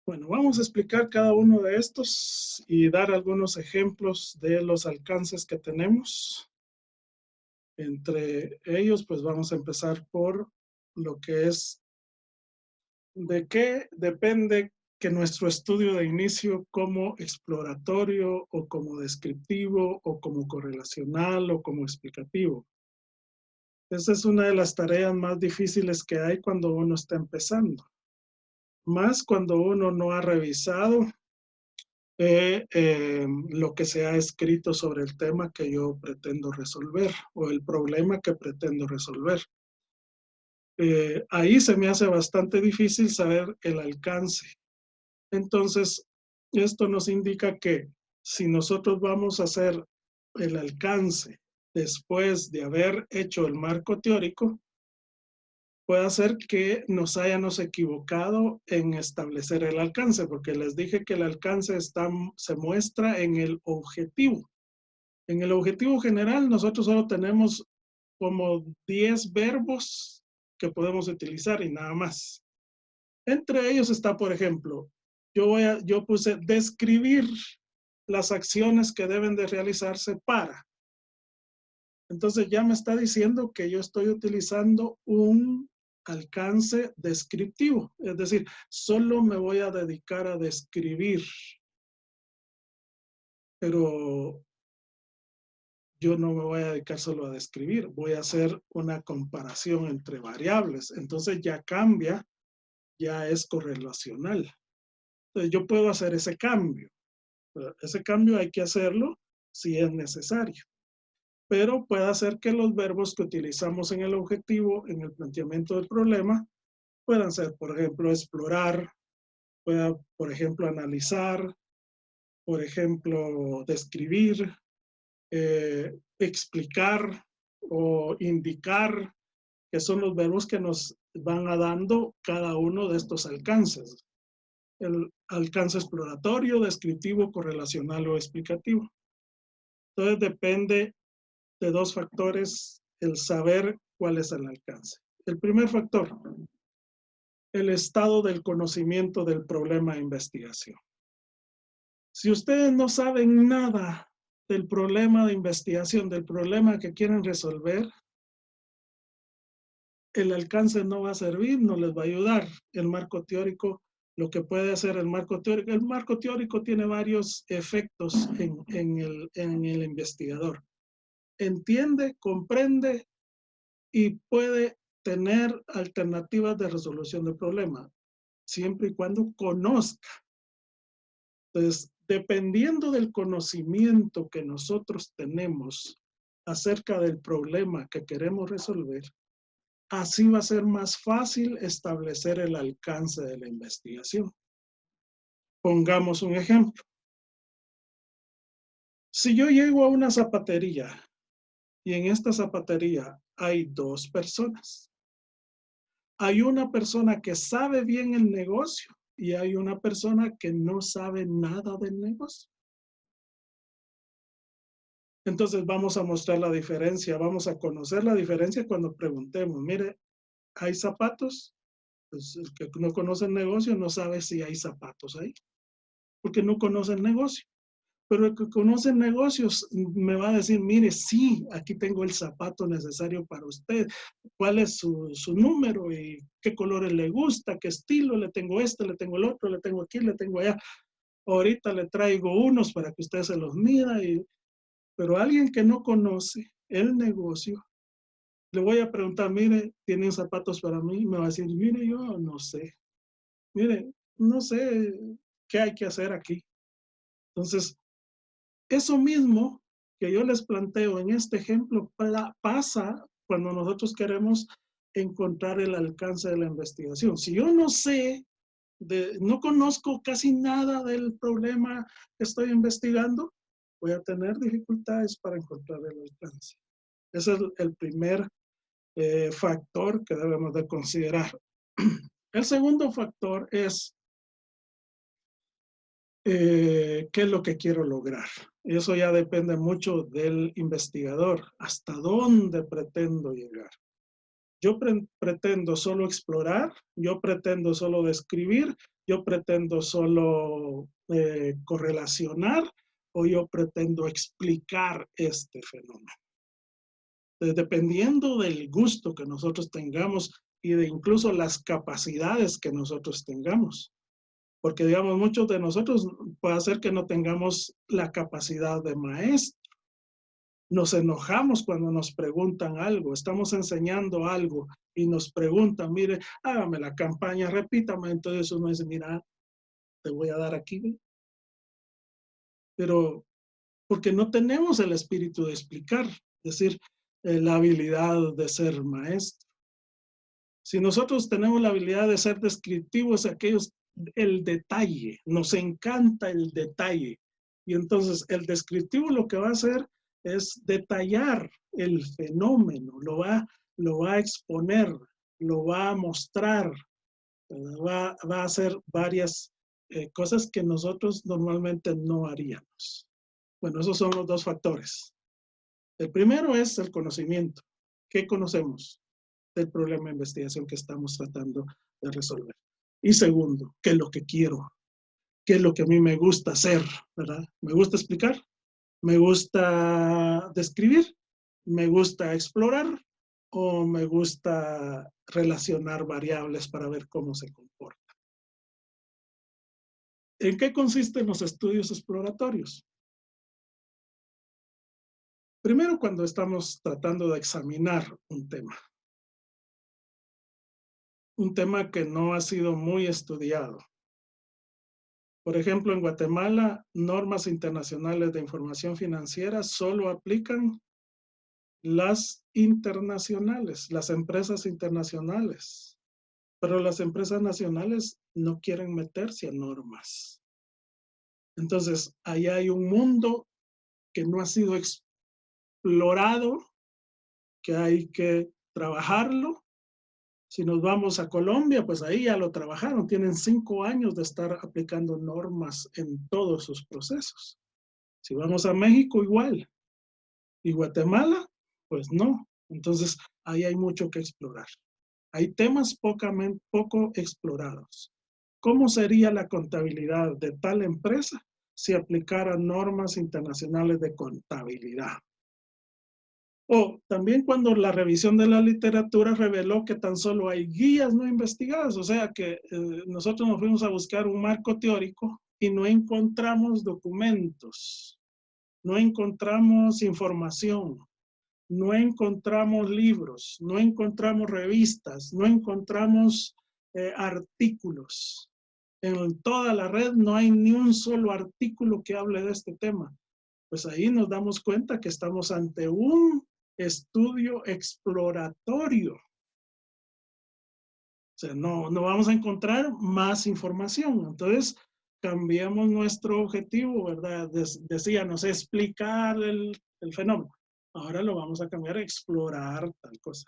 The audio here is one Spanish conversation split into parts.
Bueno, vamos a explicar cada uno de estos y dar algunos ejemplos de los alcances que tenemos. Entre ellos, pues vamos a empezar por lo que es de qué depende que nuestro estudio de inicio como exploratorio o como descriptivo o como correlacional o como explicativo. Esa es una de las tareas más difíciles que hay cuando uno está empezando, más cuando uno no ha revisado lo que se ha escrito sobre el tema que yo pretendo resolver o el problema que pretendo resolver. Ahí se me hace bastante difícil saber el alcance. Entonces, esto nos indica que si nosotros vamos a hacer el alcance después de haber hecho el marco teórico, puede ser que nos hayamos equivocado en establecer el alcance, porque les dije que el alcance se muestra en el objetivo. En el objetivo general, nosotros solo tenemos como 10 verbos que podemos utilizar y nada más. Entre ellos está, por ejemplo, yo puse describir las acciones que deben de realizarse para. Entonces ya me está diciendo que yo estoy utilizando un alcance descriptivo, es decir, solo me voy a dedicar a describir, pero yo no me voy a dedicar solo a describir, voy a hacer una comparación entre variables. Entonces ya cambia, ya es correlacional. Entonces yo puedo hacer ese cambio. Ese cambio hay que hacerlo si es necesario. Pero puede hacer que los verbos que utilizamos en el objetivo, en el planteamiento del problema, puedan ser, por ejemplo, explorar, pueda, por ejemplo, analizar, por ejemplo, describir, explicar o indicar, que son los verbos que nos van a dando cada uno de estos alcances. El alcance exploratorio, descriptivo, correlacional o explicativo. Entonces depende de dos factores el saber cuál es el alcance. El primer factor, el estado del conocimiento del problema de investigación. Si ustedes no saben nada del problema de investigación, del problema que quieren resolver, el alcance no va a servir, no les va a ayudar. El marco teórico, lo que puede hacer el marco teórico tiene varios efectos en el investigador. Entiende, comprende y puede tener alternativas de resolución del problema, siempre y cuando conozca. Entonces, dependiendo del conocimiento que nosotros tenemos acerca del problema que queremos resolver, así va a ser más fácil establecer el alcance de la investigación. Pongamos un ejemplo. Si yo llego a una zapatería y en esta zapatería hay dos personas, hay una persona que sabe bien el negocio y hay una persona que no sabe nada del negocio. Entonces vamos a mostrar la diferencia, vamos a conocer la diferencia cuando preguntemos, mire, ¿hay zapatos? Pues el que no conoce el negocio no sabe si hay zapatos ahí, porque no conoce el negocio. Pero el que conoce negocios me va a decir, mire, sí, aquí tengo el zapato necesario para usted. ¿Cuál es su número y qué colores le gusta? ¿Qué estilo? Le tengo este, le tengo el otro, le tengo aquí, le tengo allá. Ahorita le traigo unos para que usted se los mida. Pero alguien que no conoce el negocio, le voy a preguntar, mire, ¿tienen zapatos para mí? Me va a decir, mire, yo no sé. Mire, no sé qué hay que hacer aquí. Entonces, eso mismo que yo les planteo en este ejemplo pasa cuando nosotros queremos encontrar el alcance de la investigación. Si yo no sé, no conozco casi nada del problema que estoy investigando, voy a tener dificultades para encontrar el alcance. Ese es el primer factor que debemos de considerar. El segundo factor es qué es lo que quiero lograr. Eso ya depende mucho del investigador, hasta dónde pretendo llegar. Yo pretendo solo explorar, yo pretendo solo describir, yo pretendo solo correlacionar o yo pretendo explicar este fenómeno. Dependiendo del gusto que nosotros tengamos y de incluso las capacidades que nosotros tengamos. Porque, digamos, muchos de nosotros puede ser que no tengamos la capacidad de maestro. Nos enojamos cuando nos preguntan algo, estamos enseñando algo y nos preguntan, mire, hágame la campaña, repítame. Entonces uno dice, mira, te voy a dar aquí. Pero porque no tenemos el espíritu de explicar, es decir, la habilidad de ser maestro. Si nosotros tenemos la habilidad de ser descriptivos, aquellos, el detalle, nos encanta el detalle. Y entonces el descriptivo lo que va a hacer es detallar el fenómeno, lo va a exponer, lo va a mostrar, va a hacer varias cosas que nosotros normalmente no haríamos. Bueno, esos son los dos factores. El primero es el conocimiento. ¿Qué conocemos del problema de investigación que estamos tratando de resolver? Y segundo, ¿qué es lo que quiero? ¿Qué es lo que a mí me gusta hacer? ¿Verdad? ¿Me gusta explicar? ¿Me gusta describir? ¿Me gusta explorar? ¿O me gusta relacionar variables para ver cómo se comporta? ¿En qué consisten los estudios exploratorios? Primero, cuando estamos tratando de examinar un tema que no ha sido muy estudiado. Por ejemplo, en Guatemala, normas internacionales de información financiera solo aplican las internacionales, las empresas internacionales, pero las empresas nacionales no quieren meterse a normas. Entonces, ahí hay un mundo que no ha sido explorado, que hay que trabajarlo. Si nos vamos a Colombia, pues ahí ya lo trabajaron. Tienen 5 años de estar aplicando normas en todos sus procesos. Si vamos a México, igual. Y Guatemala, pues no. Entonces, ahí hay mucho que explorar. Hay temas poco explorados. ¿Cómo sería la contabilidad de tal empresa si aplicara normas internacionales de contabilidad? O también cuando la revisión de la literatura reveló que tan solo hay guías no investigadas, o sea que nosotros nos fuimos a buscar un marco teórico y no encontramos documentos, no encontramos información, no encontramos libros, no encontramos revistas, no encontramos artículos. En toda la red no hay ni un solo artículo que hable de este tema. Pues ahí nos damos cuenta que estamos ante un estudio exploratorio. O sea, no vamos a encontrar más información. Entonces, cambiamos nuestro objetivo, ¿verdad? Decíamos explicar el fenómeno. Ahora lo vamos a cambiar a explorar tal cosa.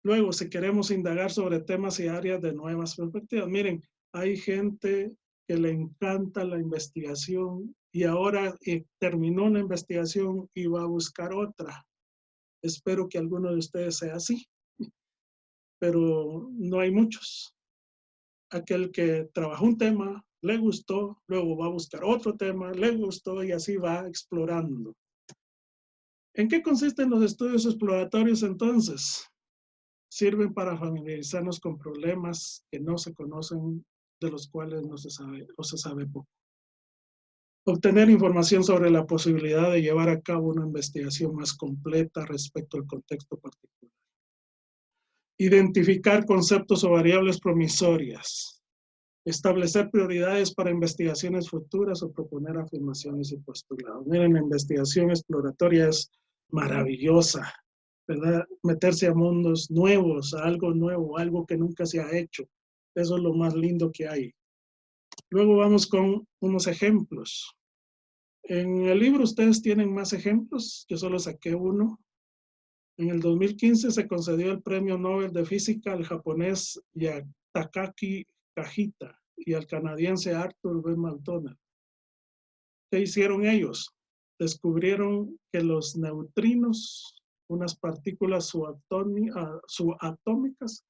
Luego, si queremos indagar sobre temas y áreas de nuevas perspectivas, miren, hay gente que le encanta la investigación y ahora terminó una investigación y va a buscar otra. Espero que alguno de ustedes sea así, pero no hay muchos. Aquel que trabajó un tema, le gustó, luego va a buscar otro tema, le gustó y así va explorando. ¿En qué consisten los estudios exploratorios entonces? Sirven para familiarizarnos con problemas que no se conocen, de los cuales no se sabe o se sabe poco. Obtener información sobre la posibilidad de llevar a cabo una investigación más completa respecto al contexto particular. Identificar conceptos o variables promisorias. Establecer prioridades para investigaciones futuras o proponer afirmaciones y postulados. Miren, la investigación exploratoria es maravillosa, ¿verdad? Meterse a mundos nuevos, a algo nuevo, algo que nunca se ha hecho. Eso es lo más lindo que hay. Luego vamos con unos ejemplos. En el libro ustedes tienen más ejemplos, yo solo saqué uno. En el 2015 se concedió el Premio Nobel de Física al japonés Takaki Kajita y al canadiense Arthur B. McDonald. ¿Qué hicieron ellos? Descubrieron que los neutrinos, unas partículas subatómicas,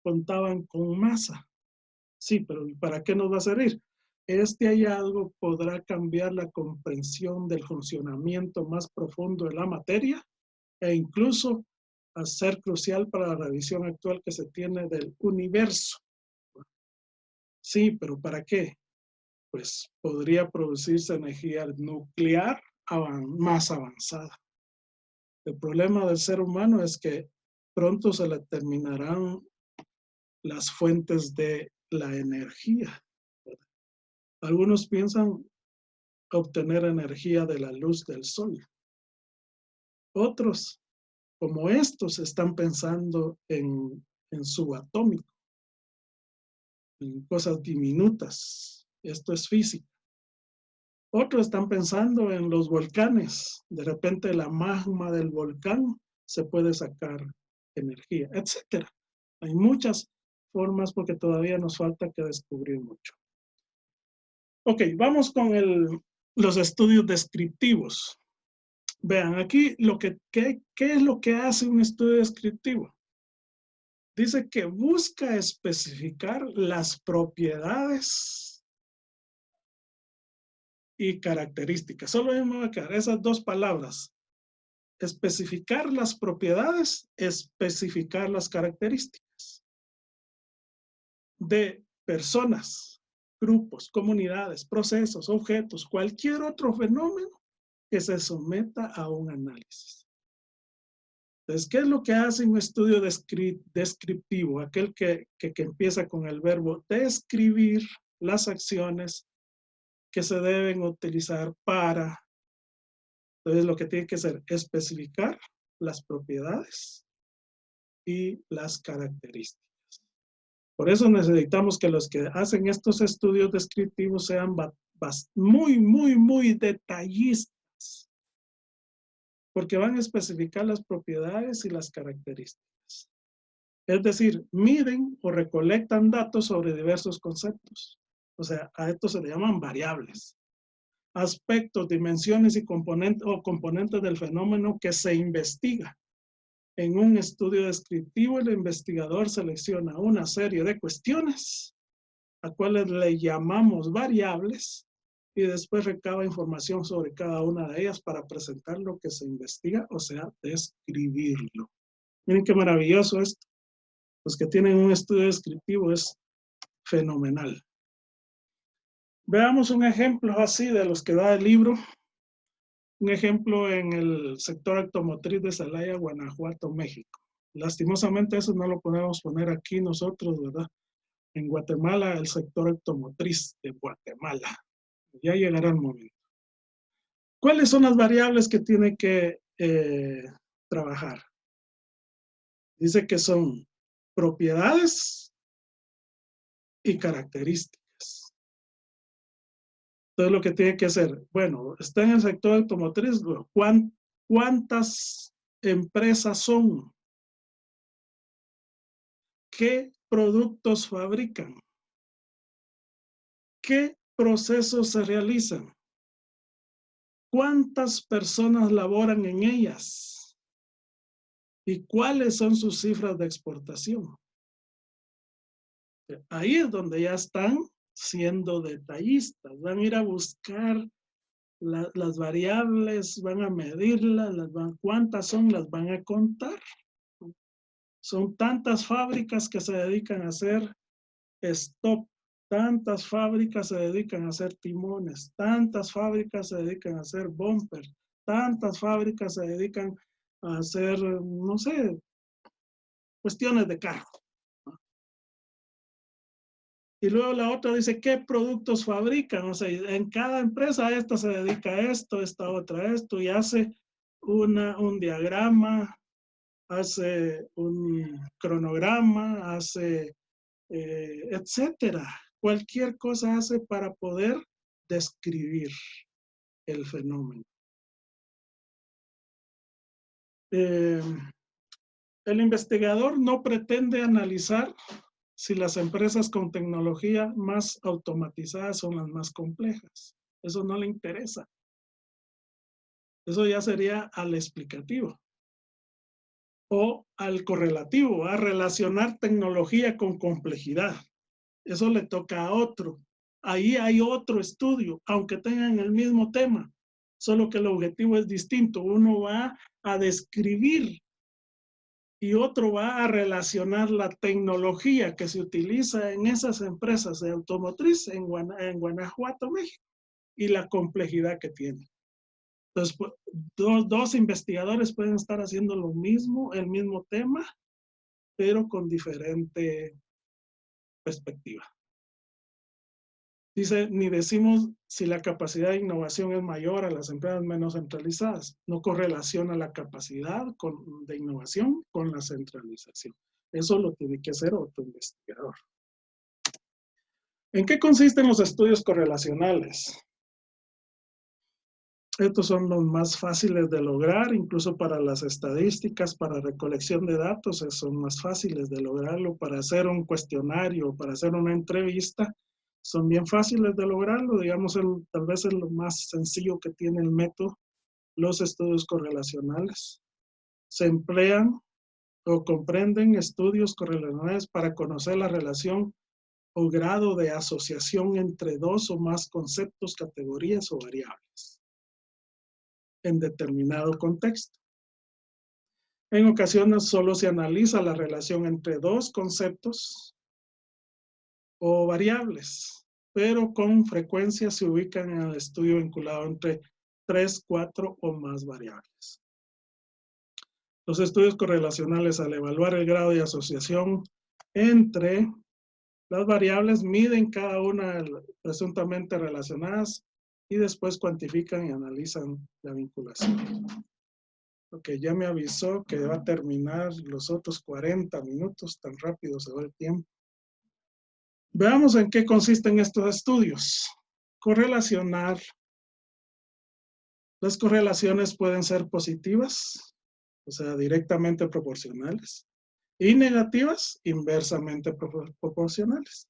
contaban con masa. Sí, pero ¿y para qué nos va a servir? Este hallazgo podrá cambiar la comprensión del funcionamiento más profundo de la materia e incluso a ser crucial para la revisión actual que se tiene del universo. Sí, pero ¿para qué? Pues podría producirse energía nuclear más avanzada. El problema del ser humano es que pronto se le terminarán las fuentes de la energía. Algunos piensan obtener energía de la luz del sol. Otros, como estos, están pensando en subatómico, en cosas diminutas. Esto es física. Otros están pensando en los volcanes. De repente la magma del volcán se puede sacar energía, etcétera. Hay muchas formas porque todavía nos falta que descubrir mucho. Ok, vamos con los estudios descriptivos. Vean, aquí ¿qué es lo que hace un estudio descriptivo? Dice que busca especificar las propiedades y características. Solo me voy a quedar esas dos palabras. Especificar las propiedades, especificar las características de personas, grupos, comunidades, procesos, objetos, cualquier otro fenómeno que se someta a un análisis. Entonces, ¿qué es lo que hace un estudio descriptivo? Aquel que empieza con el verbo describir las acciones que se deben utilizar para. Entonces, lo que tiene que hacer es especificar las propiedades y las características. Por eso necesitamos que los que hacen estos estudios descriptivos sean muy, muy, muy detallistas, porque van a especificar las propiedades y las características. Es decir, miden o recolectan datos sobre diversos conceptos. O sea, a esto se le llaman variables. Aspectos, dimensiones y componentes del fenómeno que se investiga. En un estudio descriptivo, el investigador selecciona una serie de cuestiones, a cuales le llamamos variables, y después recaba información sobre cada una de ellas para presentar lo que se investiga, o sea, describirlo. Miren qué maravilloso esto. Los que tienen un estudio descriptivo es fenomenal. Veamos un ejemplo así de los que da el libro. Un ejemplo en el sector automotriz de Celaya, Guanajuato, México. Lastimosamente eso no lo podemos poner aquí nosotros, ¿verdad? En Guatemala, el sector automotriz de Guatemala. Ya llegará el momento. ¿Cuáles son las variables que tiene que trabajar? Dice que son propiedades y características. Entonces lo que tiene que hacer, bueno, está en el sector automotriz, ¿cuántas empresas son? ¿Qué productos fabrican? ¿Qué procesos se realizan? ¿Cuántas personas laboran en ellas? ¿Y cuáles son sus cifras de exportación? Ahí es donde ya están siendo detallistas. Van a ir a buscar las variables, van a medirlas, cuántas son, las van a contar. Son tantas fábricas que se dedican a hacer stop, tantas fábricas se dedican a hacer timones, tantas fábricas se dedican a hacer bumper, tantas fábricas se dedican a hacer, no sé, cuestiones de carro. Y luego la otra dice, ¿qué productos fabrican? O sea, en cada empresa esta se dedica a esto, esta otra a esto, y hace un diagrama, hace un cronograma, hace, etcétera. Cualquier cosa hace para poder describir el fenómeno. El investigador no pretende analizar si las empresas con tecnología más automatizadas son las más complejas. Eso no le interesa. Eso ya sería al explicativo o al correlativo, a relacionar tecnología con complejidad. Eso le toca a otro. Ahí hay otro estudio, aunque tengan el mismo tema, solo que el objetivo es distinto. Uno va a describir y otro va a relacionar la tecnología que se utiliza en esas empresas de automotriz en Guanajuato, México, y la complejidad que tiene. Entonces, dos investigadores pueden estar haciendo lo mismo, el mismo tema, pero con diferente perspectiva. Dice, ni decimos si la capacidad de innovación es mayor a las empresas menos centralizadas. No correlaciona la capacidad de innovación con la centralización. Eso lo tiene que hacer otro investigador. ¿En qué consisten los estudios correlacionales? Estos son los más fáciles de lograr, incluso para las estadísticas, para recolección de datos, son más fáciles de lograrlo. Para hacer un cuestionario, para hacer una entrevista, son bien fáciles de lograrlo. Digamos, tal vez es lo más sencillo que tiene el método, los estudios correlacionales. Se emplean o comprenden estudios correlacionales para conocer la relación o grado de asociación entre dos o más conceptos, categorías o variables en determinado contexto. En ocasiones solo se analiza la relación entre dos conceptos o variables, pero con frecuencia se ubican en el estudio vinculado entre 3, 4 o más variables. Los estudios correlacionales, al evaluar el grado de asociación entre las variables, miden cada una presuntamente relacionadas y después cuantifican y analizan la vinculación. Ok, ya me avisó que va a terminar los otros 40 minutos, tan rápido se va el tiempo. Veamos en qué consisten estos estudios. Correlacionar. Las correlaciones pueden ser positivas, o sea, directamente proporcionales, y negativas, inversamente proporcionales.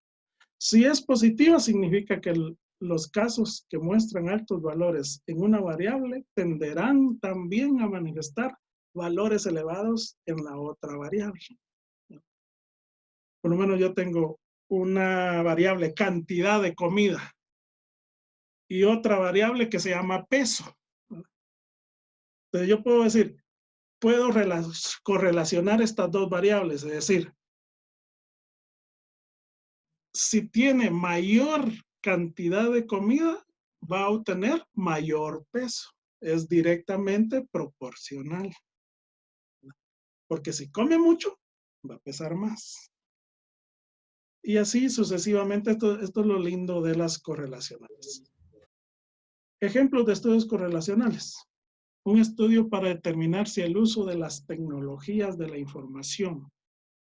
Si es positiva, significa que los casos que muestran altos valores en una variable tenderán también a manifestar valores elevados en la otra variable. Por lo menos yo tengo una variable cantidad de comida y otra variable que se llama peso. Entonces yo puedo decir, puedo correlacionar estas dos variables, es decir, si tiene mayor cantidad de comida, va a obtener mayor peso. Es directamente proporcional. Porque si come mucho, va a pesar más. Y así sucesivamente, esto es lo lindo de las correlacionales. Ejemplos de estudios correlacionales. Un estudio para determinar si el uso de las tecnologías de la información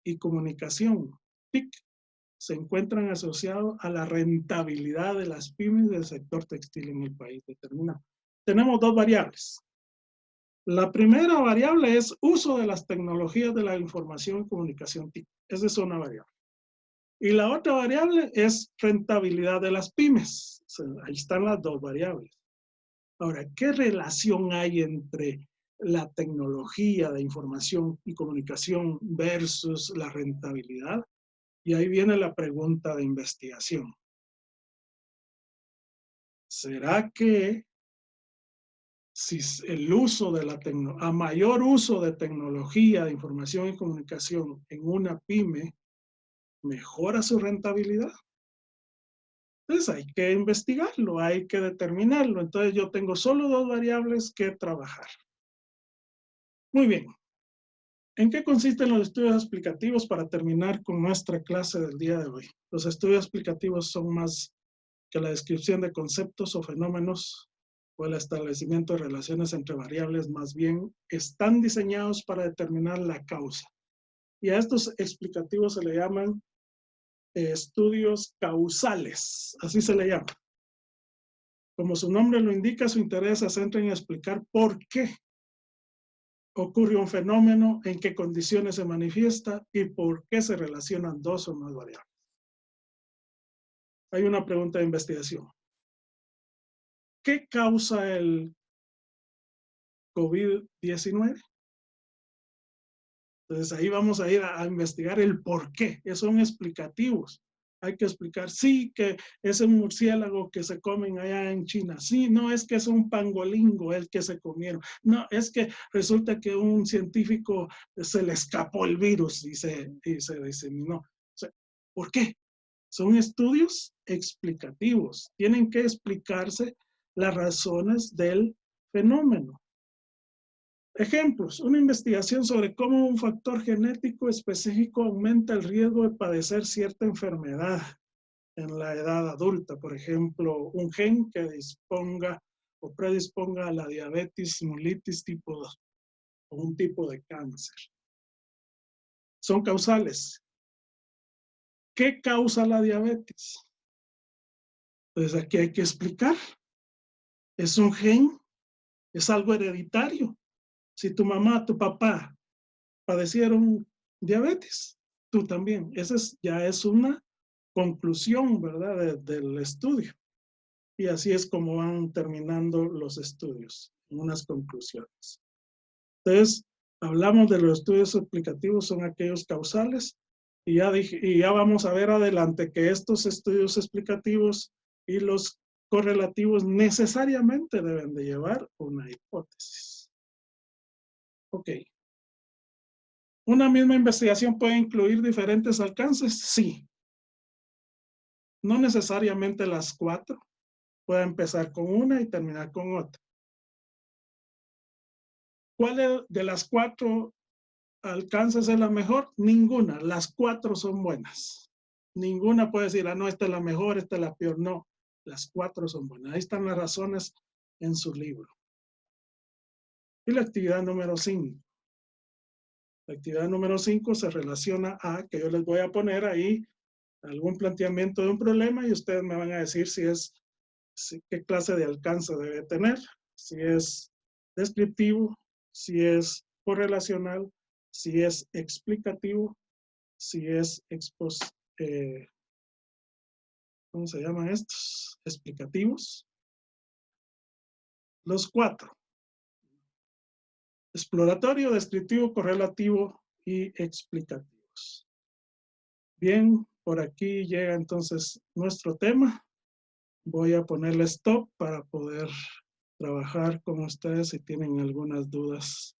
y comunicación, TIC, se encuentran asociados a la rentabilidad de las pymes del sector textil en el país determinado. Tenemos dos variables. La primera variable es uso de las tecnologías de la información y comunicación TIC. Esa es una variable. Y la otra variable es rentabilidad de las pymes. O sea, ahí están las dos variables. Ahora, ¿qué relación hay entre la tecnología de información y comunicación versus la rentabilidad? Y ahí viene la pregunta de investigación. ¿Será que si el uso de a mayor uso de tecnología de información y comunicación en una pyme mejora su rentabilidad? Entonces hay que investigarlo, hay que determinarlo. Entonces yo tengo solo dos variables que trabajar. Muy bien. ¿En qué consisten los estudios explicativos para terminar con nuestra clase del día de hoy? Los estudios explicativos son más que la descripción de conceptos o fenómenos o el establecimiento de relaciones entre variables, más bien están diseñados para determinar la causa. Y a estos explicativos se le llaman estudios causales, así se le llama. Como su nombre lo indica, su interés se centra en explicar por qué ocurre un fenómeno, en qué condiciones se manifiesta y por qué se relacionan dos o más variables. Hay una pregunta de investigación. ¿Qué causa el COVID-19? Entonces ahí vamos a ir a investigar el por qué. Son explicativos. Hay que explicar, sí, que es un murciélago que se comen allá en China. Sí, no, es que es un pangolingo el que se comieron. No, es que resulta que un científico se le escapó el virus y se diseminó. O sea, ¿por qué? Son estudios explicativos. Tienen que explicarse las razones del fenómeno. Ejemplos, una investigación sobre cómo un factor genético específico aumenta el riesgo de padecer cierta enfermedad en la edad adulta. Por ejemplo, un gen que disponga o predisponga a la diabetes mellitus tipo 2 o un tipo de cáncer. Son causales. ¿Qué causa la diabetes? Entonces aquí hay que explicar. Es un gen, es algo hereditario. Si tu mamá, tu papá padecieron diabetes, tú también. Ya es una conclusión, ¿verdad? Del estudio. Y así es como van terminando los estudios, en unas conclusiones. Entonces, hablamos de los estudios explicativos, son aquellos causales, y ya vamos a ver adelante que estos estudios explicativos y los correlativos necesariamente deben de llevar una hipótesis. Ok. ¿Una misma investigación puede incluir diferentes alcances? Sí. No necesariamente las 4. Puede empezar con una y terminar con otra. ¿Cuál de las 4 alcances es la mejor? Ninguna. Las 4 son buenas. Ninguna puede decir, no, esta es la mejor, esta es la peor. No, las 4 son buenas. Ahí están las razones en su libro. Y la actividad número 5. La actividad número 5 se relaciona a, que yo les voy a poner ahí, algún planteamiento de un problema y ustedes me van a decir qué clase de alcance debe tener, si es descriptivo, si es correlacional, si es explicativo, si es ¿cómo se llaman estos? Explicativos. Los 4. Exploratorio, descriptivo, correlativo y explicativos. Bien, por aquí llega entonces nuestro tema. Voy a ponerle stop para poder trabajar con ustedes si tienen algunas dudas